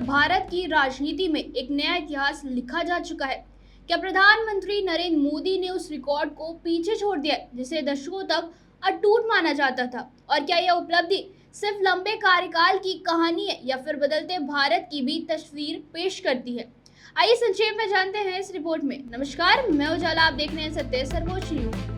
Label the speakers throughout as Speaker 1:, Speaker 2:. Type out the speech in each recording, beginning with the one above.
Speaker 1: अब भारत की राजनीति में एक नया इतिहास लिखा जा चुका है। क्या प्रधानमंत्री नरेंद्र मोदी ने उस रिकॉर्ड को पीछे छोड़ दिया जिसे दशकों तक अटूट माना जाता था? और क्या यह उपलब्धि सिर्फ लंबे कार्यकाल की कहानी है या फिर बदलते भारत की भी तस्वीर पेश करती है? आइए संक्षेप में जानते हैं इस रिपोर्ट में। नमस्कार, मैं उजाला, आप देख रहे हैं सत्य सर्वोच्च न्यूज।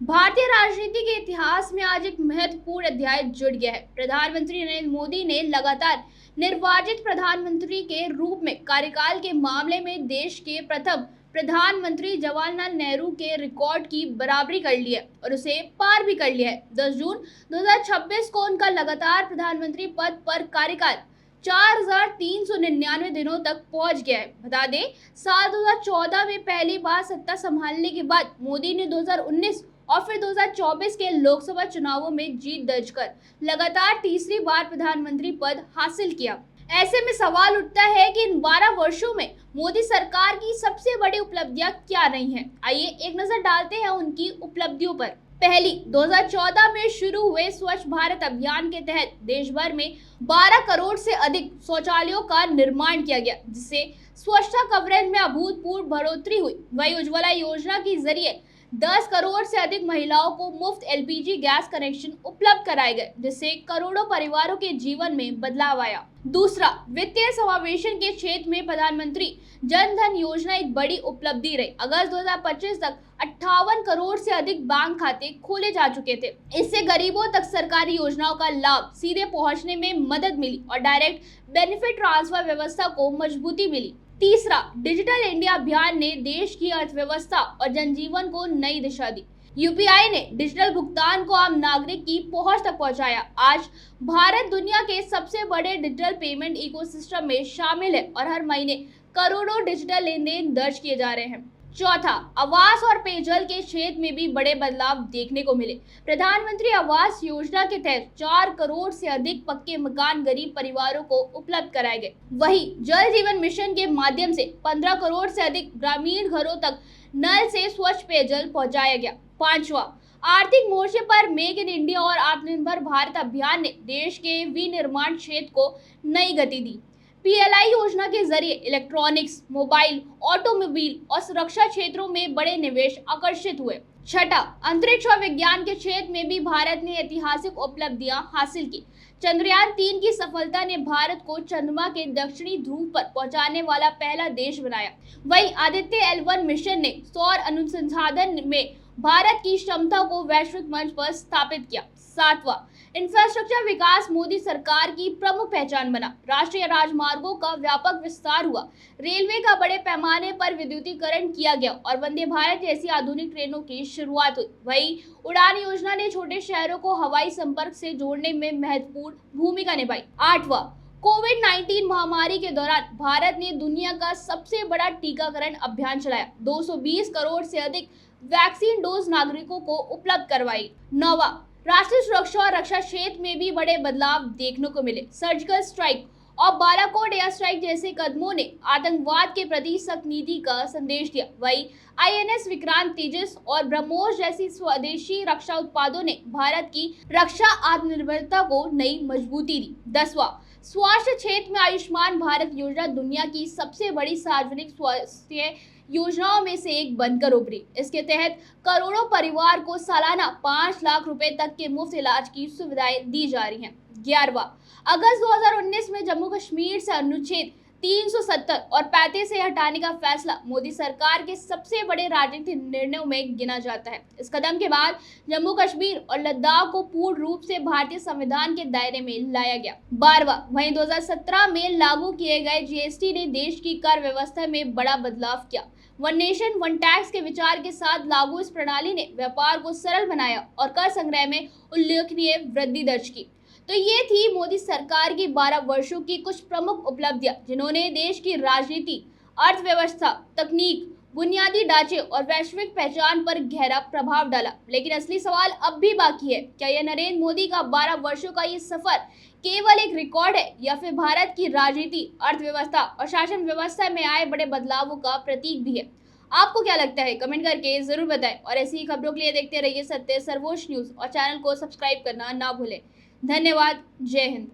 Speaker 1: भारतीय राजनीति के इतिहास में आज एक महत्वपूर्ण अध्याय जुड़ गया है। प्रधानमंत्री नरेंद्र मोदी ने लगातार निर्वाचित प्रधानमंत्री के रूप में कार्यकाल के मामले में देश के प्रथम प्रधानमंत्री जवाहरलाल नेहरू के रिकॉर्ड की बराबरी कर ली है और उसे पार भी कर लिया है। 10 जून 2026 को उनका लगातार प्रधानमंत्री पद पर कार्यकाल 4399 दिनों तक पहुंच गया है। बता दें, साल 2014 में पहली बार सत्ता संभालने के बाद मोदी ने 2019 और फिर 2024 के लोकसभा चुनावों में जीत दर्ज कर लगातार तीसरी बार प्रधानमंत्री पद हासिल किया। ऐसे में सवाल उठता है कि इन 12 वर्षों में मोदी सरकार की सबसे बड़ी उपलब्धियां क्या रही हैं? आइए एक नजर डालते हैं उनकी उपलब्धियों पर। पहली, 2014 में शुरू हुए स्वच्छ भारत अभियान के तहत देश भर में 12 करोड़ से अधिक शौचालयों का निर्माण किया गया, जिससे स्वच्छता कवरेज में अभूतपूर्व बढ़ोतरी हुई। वही उज्ज्वला योजना के जरिए 10 करोड़ से अधिक महिलाओं को मुफ्त एलपीजी गैस कनेक्शन उपलब्ध कराए गए, जिससे करोड़ों परिवारों के जीवन में बदलाव आया। दूसरा, वित्तीय समावेशन के क्षेत्र में प्रधानमंत्री जन धन योजना एक बड़ी उपलब्धि रही। अगस्त 2025 तक 58 करोड़ से अधिक बैंक खाते खोले जा चुके थे। इससे गरीबों तक सरकारी योजनाओं का लाभ सीधे पहुंचने में मदद मिली और डायरेक्ट बेनिफिट ट्रांसफर व्यवस्था को मजबूती मिली। तीसरा, डिजिटल इंडिया अभियान ने देश की अर्थव्यवस्था और जनजीवन को नई दिशा दी। यूपीआई ने डिजिटल भुगतान को आम नागरिक की पहुंच तक पहुंचाया। आज भारत दुनिया के सबसे बड़े डिजिटल पेमेंट इकोसिस्टम में शामिल है और हर महीने करोड़ों डिजिटल लेन देन दर्ज किए जा रहे हैं। चौथा, आवास और पेयजल के क्षेत्र में भी बड़े बदलाव देखने को मिले। प्रधानमंत्री आवास योजना के तहत 4 करोड़ से अधिक पक्के मकान गरीब परिवारों को उपलब्ध कराए गए। वहीं जल जीवन मिशन के माध्यम से 15 करोड़ से अधिक ग्रामीण घरों तक नल से स्वच्छ पेयजल पहुंचाया गया। पांचवा, आर्थिक मोर्चे पर मेक इन इंडिया और आत्मनिर्भर भारत अभियान ने देश के विनिर्माण क्षेत्र को नई गति दी। पीएलआई योजना के जरिए इलेक्ट्रॉनिक्स, मोबाइल, ऑटोमोबाइल और सुरक्षा क्षेत्रों में बड़े निवेश आकर्षित हुए। छठा, अंतरिक्ष और विज्ञान के क्षेत्र में भी भारत ने ऐतिहासिक उपलब्धियां हासिल की। चंद्रयान 3 की सफलता ने भारत को चंद्रमा के दक्षिणी ध्रुव पर पहुंचाने वाला पहला देश बनाया। वहीं आदित्य L1 मिशन ने सौर अनुसंधान में भारत की क्षमता को वैश्विक मंच पर स्थापित किया। सातवां, इंफ्रास्ट्रक्चर विकास मोदी सरकार की प्रमुख पहचान बना। राष्ट्रीय राजमार्गों का व्यापक विस्तार हुआ, रेलवे का बड़े पैमाने पर विद्युतीकरण किया गया और वंदे भारत जैसी आधुनिक ट्रेनों की शुरुआत हुई। वहीं उड़ान योजना ने छोटे शहरों को हवाई संपर्क से जोड़ने में महत्वपूर्ण भूमिका निभाई। आठवां, कोविड-19 महामारी के दौरान भारत ने दुनिया का सबसे बड़ा टीकाकरण अभियान चलाया। 220 करोड़ से अधिक वैक्सीन डोज नागरिकों को उपलब्ध करवाई। नौवां, राष्ट्रीय सुरक्षा और रक्षा क्षेत्र में भी बड़े बदलाव देखने को मिले। सर्जिकल स्ट्राइक और बालाकोट एयर स्ट्राइक जैसे कदमों ने आतंकवाद के प्रति सख्त नीति का संदेश दिया। वहीं आईएनएस विक्रांत, तेजस और ब्रह्मोस जैसी स्वदेशी रक्षा उत्पादों ने भारत की रक्षा आत्मनिर्भरता को नई मजबूती दी। 10वां, स्वास्थ्य क्षेत्र में आयुष्मान भारत योजना दुनिया की सबसे बड़ी सार्वजनिक स्वास्थ्य योजनाओं में से एक बनकर उभरी। इसके तहत करोड़ों परिवार को सालाना 5 लाख रुपए तक के मुफ्त इलाज की सुविधाएं दी जा रही हैं। 11वां, अगस्त 2019 में जम्मू कश्मीर से अनुच्छेद 370 और 35 से हटाने का फैसला मोदी सरकार के सबसे बड़े राजनीतिक निर्णयों में गिना जाता है। इस कदम के बाद जम्मू कश्मीर और लद्दाख को पूर्ण रूप से भारतीय संविधान के दायरे में लाया गया। 12वां, वहीं 2017 में लागू किए गए जीएसटी ने देश की कर व्यवस्था में बड़ा बदलाव किया। वन नेशन वन टैक्स के विचार के साथ लागू इस प्रणाली ने व्यापार को सरल बनाया और कर संग्रह में उल्लेखनीय वृद्धि दर्ज की। तो ये थी मोदी सरकार की 12 वर्षों की कुछ प्रमुख उपलब्धियां, जिन्होंने देश की राजनीति, अर्थव्यवस्था, तकनीक, बुनियादी ढांचे और वैश्विक पहचान पर गहरा प्रभाव डाला। लेकिन असली सवाल अब भी बाकी है, क्या यह नरेंद्र मोदी का 12 वर्षों का ये सफर केवल एक रिकॉर्ड है या फिर भारत की राजनीति, अर्थव्यवस्था और शासन व्यवस्था में आए बड़े बदलावों का प्रतीक भी है? आपको क्या लगता है, कमेंट करके जरूर बताएं। और ऐसी ही खबरों के लिए देखते रहिए सत्य सर्वोच्च न्यूज और चैनल को सब्सक्राइब करना ना भूलें। धन्यवाद। जय हिंद।